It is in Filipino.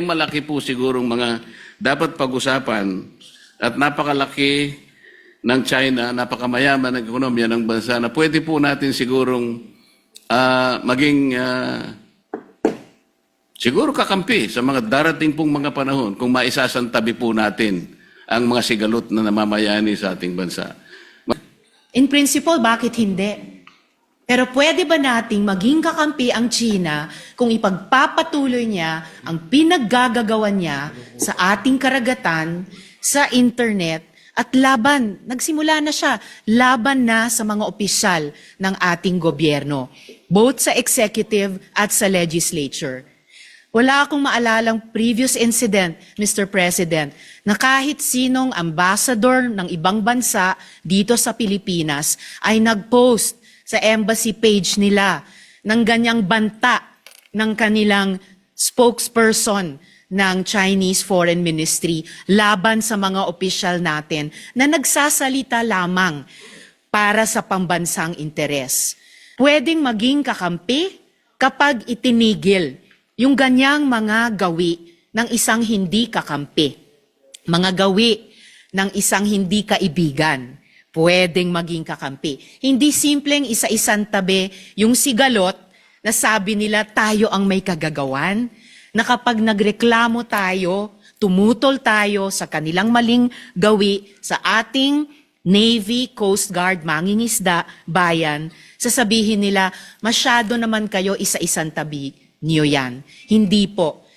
Malaki po sigurong mga dapat pag-usapan at napakalaki ng China, napakamayaman ng ekonomiya ng bansa na pwede po natin sigurong maging siguro kakampi sa mga darating pong mga panahon kung maisasantabi po natin ang mga sigalot na namamayani sa ating bansa. In principle, bakit hindi? Pero pwede ba nating maging kakampi ang China kung ipagpapatuloy niya ang pinaggagawan niya sa ating karagatan, sa internet, at laban, nagsimula na siya, laban na sa mga opisyal ng ating gobyerno, both sa executive at sa legislature. Wala akong maalalang previous incident, Mr. President, na kahit sinong ambassador ng ibang bansa dito sa Pilipinas ay nag-post sa embassy page nila ng ganyang banta ng kanilang spokesperson ng Chinese Foreign Ministry laban sa mga opisyal natin na nagsasalita lamang para sa pambansang interes. Pwedeng maging kakampi kapag itinigil yung ganyang mga gawi ng isang hindi kakampi, mga gawi ng isang hindi kaibigan. Pwedeng maging kakampi. Hindi simpleng isa-isang tabi yung sigalot na sabi nila tayo ang may kagagawan, na kapag nagreklamo tayo, tumutol tayo sa kanilang maling gawi sa ating Navy, Coast Guard, mangingisda, bayan, sasabihin nila, masyado naman kayo isa-isang tabi niyo yan. Hindi po.